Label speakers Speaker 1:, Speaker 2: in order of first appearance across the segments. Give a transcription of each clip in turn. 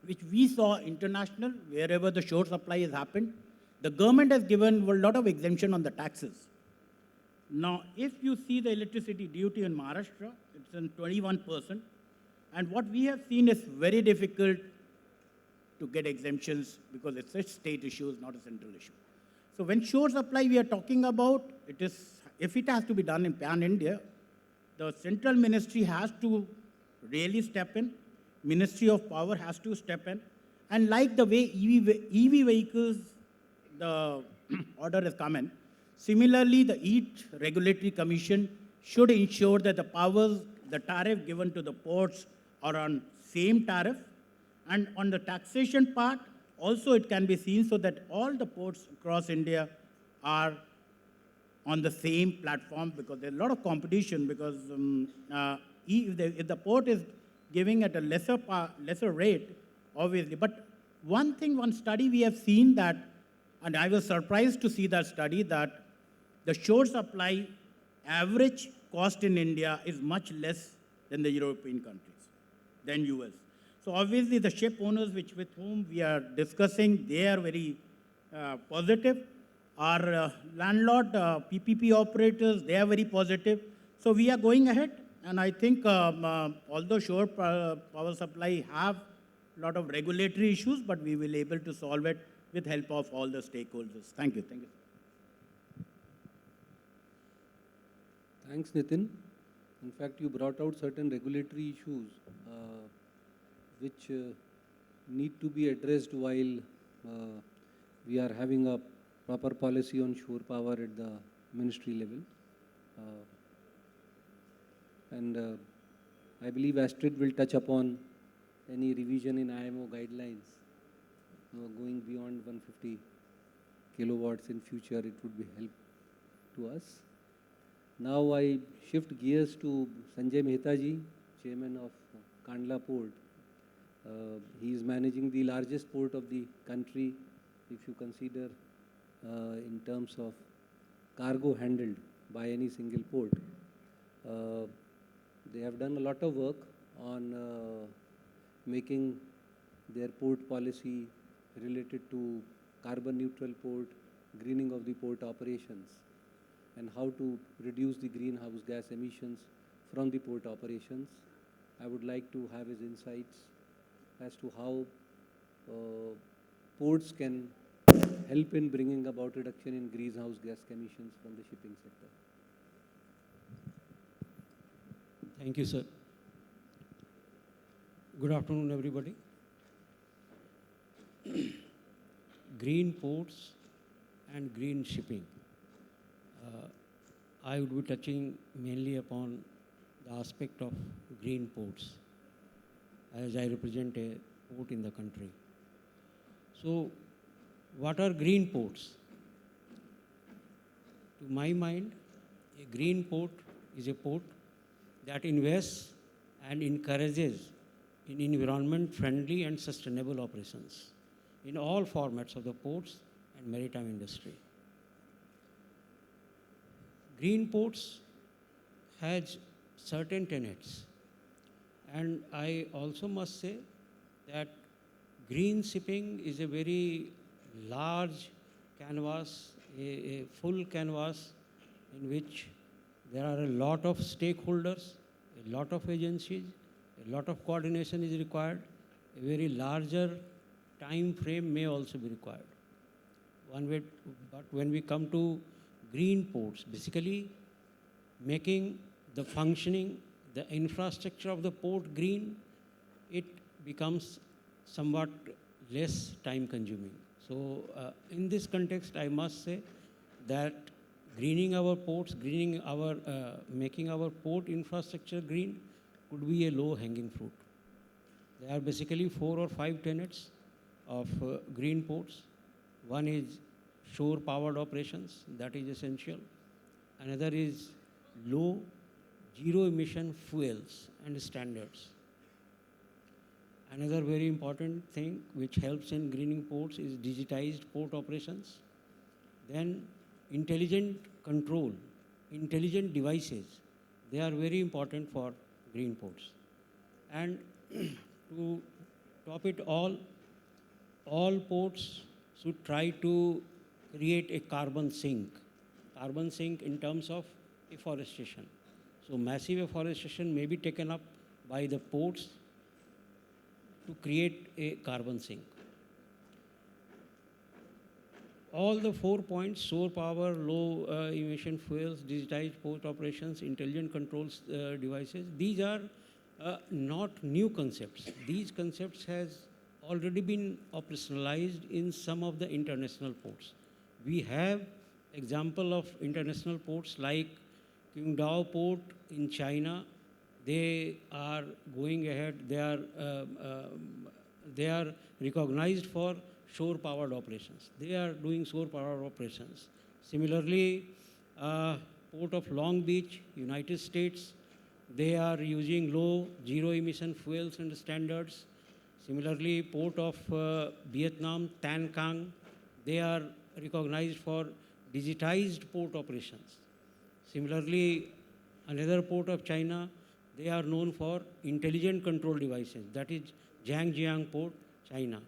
Speaker 1: which we saw international, wherever the short supply has happened, the government has given a lot of exemption on the taxes. Now, if you see the electricity duty in Maharashtra, it's in 21%. And what we have seen is very difficult to get exemptions because it's a state issue, it's not a central issue. So when short supply we are talking about, it is, if it has to be done in pan-India, the central ministry has to really step in, Ministry of Power has to step in, and like the way EV vehicles, the order has come in, similarly the EAT Regulatory Commission should ensure that the tariff given to the ports are on same tariff, and on the taxation part, also it can be seen so that all the ports across India are on the same platform, because there's a lot of competition, because if the port is giving at a lesser rate, obviously. But one study we have seen that, and I was surprised to see that study, that the short supply average cost in India is much less than the European countries, than US. So obviously the ship owners with whom we are discussing, they are very positive. Our landlord, PPP operators, they are very positive. So we are going ahead, and I think although shore power supply have a lot of regulatory issues, but we will be able to solve it with help of all the stakeholders. Thank you. Thank you.
Speaker 2: Thanks, Nitin. In fact, you brought out certain regulatory issues which need to be addressed while we are having a proper policy on shore power at the ministry level. And I believe Astrid will touch upon any revision in IMO guidelines going beyond 150 kilowatts in future. It would be help to us. Now I shift gears to Sanjay Mehta ji, Chairman of Kandla Port. He is managing the largest port of the country, if you consider in terms of cargo handled by any single port. They have done a lot of work on making their port policy related to carbon neutral port, greening of the port operations, and how to reduce the greenhouse gas emissions from the port operations. I would like to have his insights as to how ports can help in bringing about reduction in greenhouse gas emissions from the shipping sector.
Speaker 3: Thank you, sir. Good afternoon, everybody. Green ports and green shipping. I would be touching mainly upon the aspect of green ports, as I represent a port in the country. So, what are green ports? To my mind, a green port is a port that invests and encourages in environment-friendly and sustainable operations in all formats of the ports and maritime industry. Green ports has certain tenets, and I also must say that green shipping is a very large canvas, a full canvas in which there are a lot of stakeholders, a lot of agencies, a lot of coordination is required, a very larger time frame may also be required. But when we come to green ports, basically making the functioning, the infrastructure of the port green, it becomes somewhat less time consuming. So in this context, I must say that greening our ports, making our port infrastructure green could be a low-hanging fruit. There are basically 4 or 5 tenets of green ports. One is shore-powered operations, that is essential. Another is low, zero-emission fuels and standards. Another very important thing which helps in greening ports is digitized port operations. Then intelligent control, intelligent devices, they are very important for green ports. And to top it all ports should try to create a carbon sink in terms of afforestation. So massive afforestation may be taken up by the ports to create a carbon sink. All the 4 points, solar power, low emission fuels, digitized port operations, intelligent controls devices, these are not new concepts. These concepts has already been operationalized in some of the international ports. We have example of international ports like Qingdao port in China. They are going ahead, they are recognized for shore-powered operations. They are doing shore-powered operations. Similarly, Port of Long Beach, United States, they are using low zero-emission fuels and standards. Similarly, Port of Vietnam, Tan Cang, they are recognized for digitized port operations. Similarly, another port of China, they are known for intelligent control devices. That is Zhangjiang Port, China.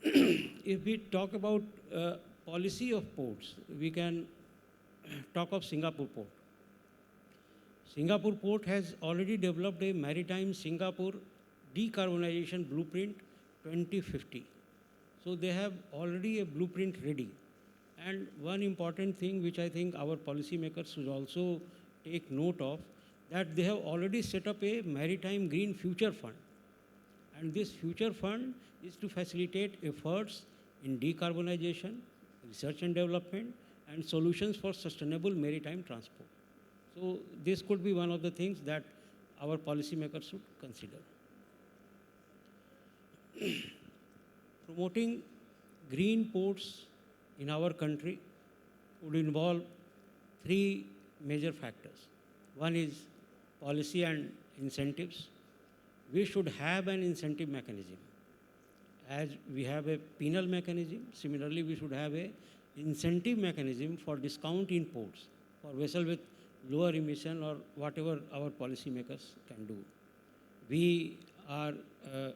Speaker 3: If we talk about policy of ports, we can talk of Singapore port. Singapore port has already developed a maritime Singapore decarbonization blueprint 2050. So they have already a blueprint ready. And one important thing which I think our policymakers should also take note of, that they have already set up a maritime green future fund. And this future fund is to facilitate efforts in decarbonization, research and development, and solutions for sustainable maritime transport. So this could be one of the things that our policymakers should consider. Promoting green ports in our country would involve 3 major factors. One is policy and incentives. We should have an incentive mechanism. As we have a penal mechanism, similarly we should have a incentive mechanism for discount in ports for vessel with lower emission or whatever our policymakers can do. We are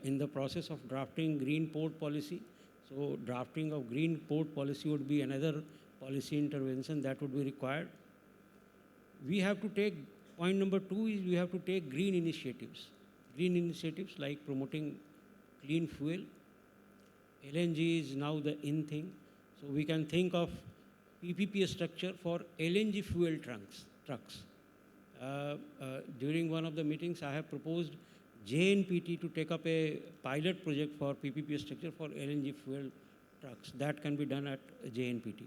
Speaker 3: in the process of drafting green port policy. So drafting of green port policy would be another policy intervention that would be required. We have to take, point number 2 is we have to take green initiatives. Green initiatives like promoting clean fuel. LNG is now the in thing. So we can think of PPP structure for LNG fuel trucks. During one of the meetings, I have proposed JNPT to take up a pilot project for PPP structure for LNG fuel trucks. That can be done at JNPT.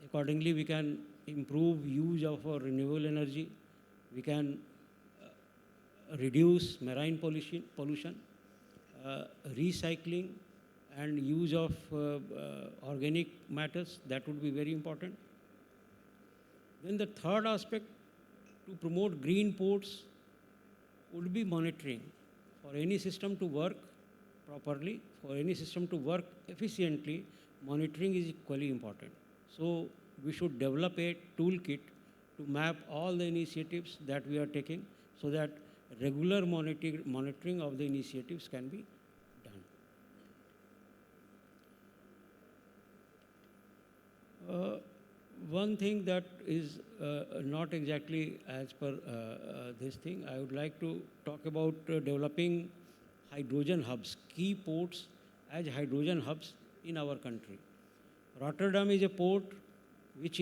Speaker 3: Accordingly, we can improve use of renewable energy. We can reduce marine pollution, recycling and use of organic matters. That would be very important. Then the third aspect to promote green ports would be monitoring. For any system to work properly, for any system to work efficiently, monitoring is equally important. So we should develop a toolkit to map all the initiatives that we are taking so that regular monitoring of the initiatives can be done. One thing that is not exactly as per this thing, I would like to talk about developing hydrogen hubs, key ports as hydrogen hubs in our country. Rotterdam is a port which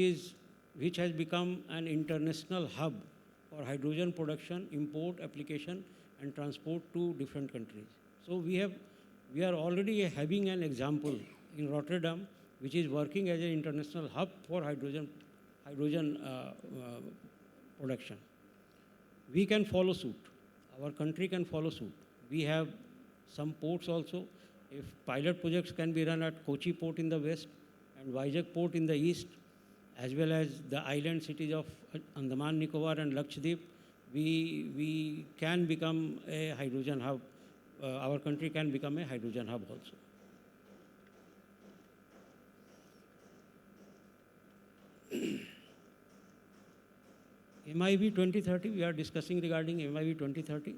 Speaker 3: has become an international hub for hydrogen production, import, application and transport to different countries. So we are already having an example in Rotterdam which is working as an international hub for hydrogen production. We can follow suit. Our country can follow suit. We have some ports also. If pilot projects can be run at Kochi port in the west and Vizag port in the east, as well as the island cities of Andaman, Nicobar and Lakshadweep, we can become a hydrogen hub. Our country can become a hydrogen hub also. MIV 2030, we are discussing regarding MIV 2030.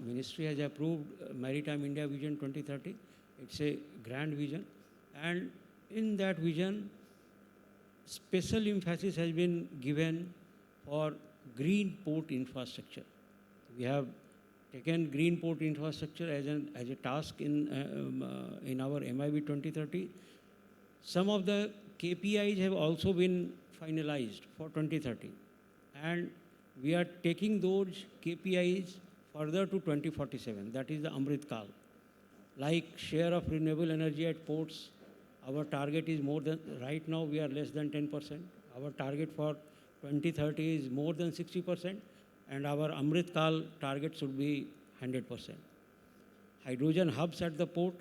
Speaker 3: Ministry has approved Maritime India Vision 2030. It's a grand vision. And in that vision, special emphasis has been given for green port infrastructure. We have taken green port infrastructure as a task in our MIB 2030. Some of the KPIs have also been finalized for 2030. And we are taking those KPIs further to 2047. That is the Amrit Kal. Like share of renewable energy at ports, our target is more than, right now we are less than 10%. Our target for 2030 is more than 60%. And our Amrit Kal target should be 100%. Hydrogen hubs at the port,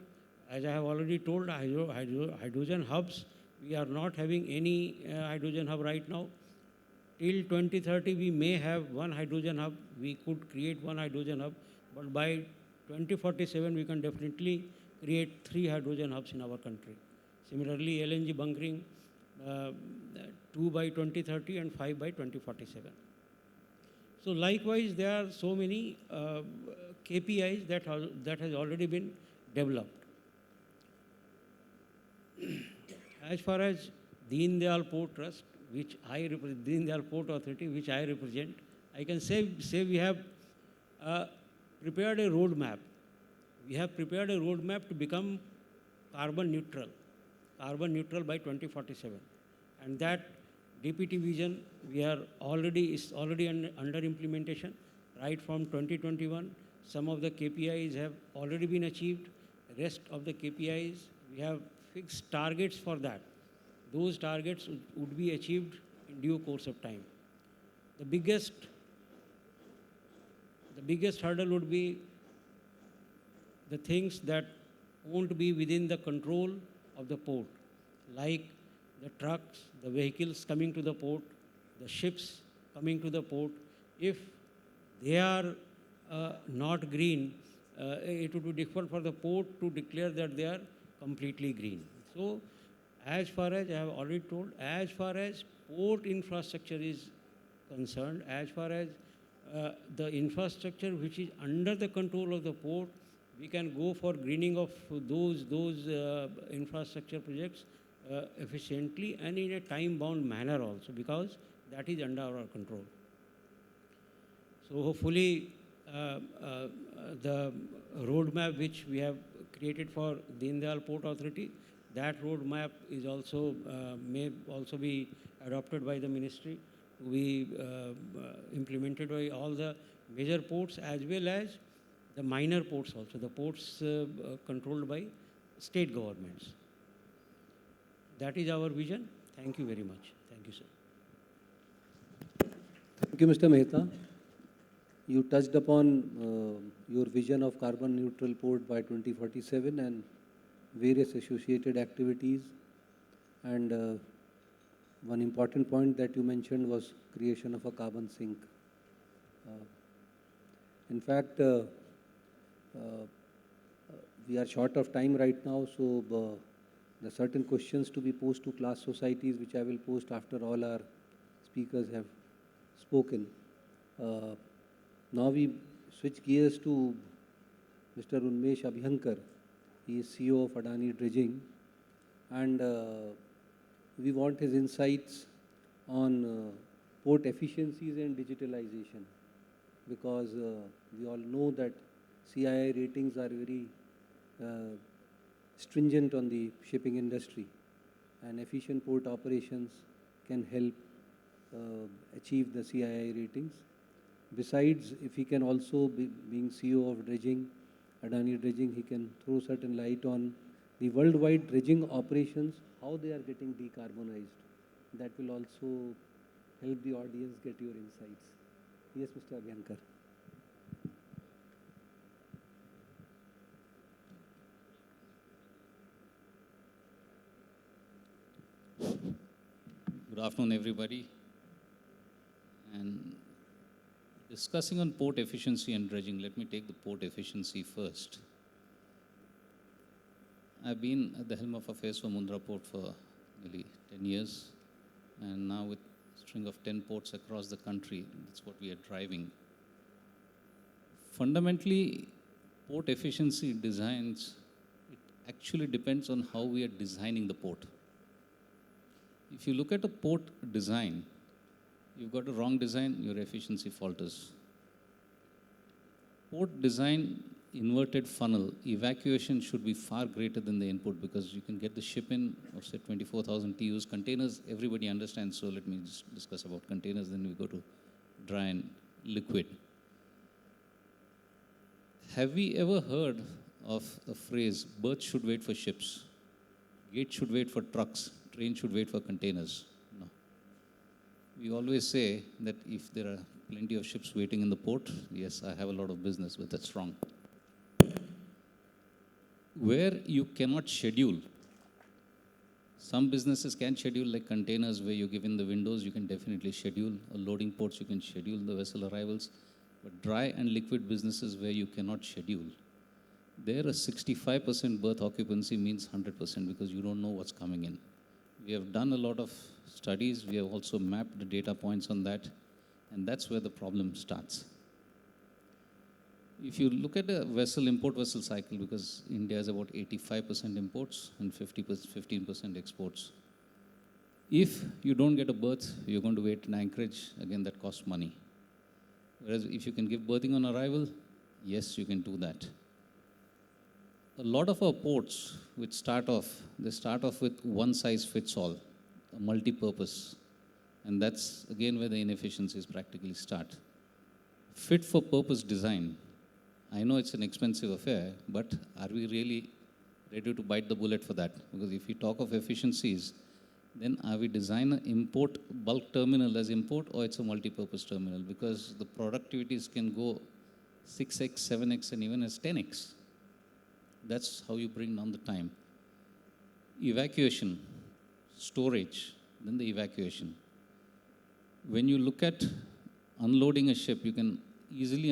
Speaker 3: as I have already told, hydrogen hubs, we are not having any hydrogen hub right now. Till 2030, we may have one hydrogen hub. We could create one hydrogen hub, but by 2047, we can definitely create 3 hydrogen hubs in our country. Similarly, LNG bunkering, 2 by 2030 and 5 by 2047. So likewise, there are so many KPIs that has already been developed. As far as Deendayal Port Trust, which I represent, Deendayal Port Authority, which I represent, I can say we have prepared a roadmap. We have prepared a roadmap to become carbon neutral by 2047. And that DPT vision, is already under implementation. Right from 2021, some of the KPIs have already been achieved. The rest of the KPIs, we have fixed targets for that. Those targets would be achieved in due course of time. The biggest hurdle would be the things that won't be within the control of the port, like the trucks, the vehicles coming to the port, the ships coming to the port. If they are not green, it would be difficult for the port to declare that they are completely green. So, as far as I have already told, as far as port infrastructure is concerned, as far as the infrastructure which is under the control of the port, we can go for greening of those infrastructure projects efficiently and in a time-bound manner also, because that is under our control. So hopefully the roadmap which we have created for Deendayal Port Authority, that roadmap is also may also be adopted by the ministry, to be implemented by all the major ports as well as the minor ports also, the ports controlled by state governments. That is our vision. Thank you very much. Thank you, sir.
Speaker 2: Thank you, Mr. Mehta. You touched upon your vision of carbon neutral port by 2047 and various associated activities. And one important point that you mentioned was creation of a carbon sink. In fact, we are short of time right now, so there are certain questions to be posed to class societies, which I will post after all our speakers have spoken. Now we switch gears to Mr. Unmesh Abhyankar. He is CEO of Adani Dredging, and we want his insights on port efficiencies and digitalization, because we all know that CII ratings are very stringent on the shipping industry, and efficient port operations can help achieve the CII ratings. Besides, if he can also, being CEO of Dredging, Adani Dredging, he can throw certain light on the worldwide dredging operations, how they are getting decarbonized. That will also help the audience get your insights. Yes, Mr. Abhyankar.
Speaker 4: Good afternoon, everybody. And discussing on port efficiency and dredging, let me take the port efficiency first. I've been at the helm of affairs for Mundra Port for nearly 10 years, and now with a string of 10 ports across the country, that's what we are driving. Fundamentally, port efficiency designs, it actually depends on how we are designing the port. If you look at a port design, you've got a wrong design, your efficiency falters. Port design, inverted funnel, evacuation should be far greater than the input because you can get the ship in of say 24,000 TEUs. Containers, everybody understands, so let me just discuss about containers, then we go to dry and liquid. Have we ever heard of a phrase, berth should wait for ships, gate should wait for trucks, train should wait for containers? No. We always say that if there are plenty of ships waiting in the port, yes, I have a lot of business, but that's wrong. Where you cannot schedule, some businesses can schedule, like containers where you give in the windows, you can definitely schedule. Or loading ports, you can schedule the vessel arrivals. But dry and liquid businesses where you cannot schedule, there a 65% berth occupancy means 100% because you don't know what's coming in. We have done a lot of studies. We have also mapped the data points on that. And that's where the problem starts. If you look at the vessel, import vessel cycle, because India is about 85% imports and 15% exports. If you don't get a berth, you're going to wait in anchorage. Again, that costs money. Whereas if you can give berthing on arrival, yes, you can do that. A lot of our ports, which start off with one size fits all, a multi-purpose. And that's, again, where the inefficiencies practically start. Fit for purpose design. I know it's an expensive affair, but are we really ready to bite the bullet for that? Because if we talk of efficiencies, then are we design an import bulk terminal as import or it's a multi-purpose terminal? Because the productivities can go 6x, 7x, and even as 10x. That's how you bring down the time. Evacuation, storage, then the evacuation. When you look at unloading a ship, you can easily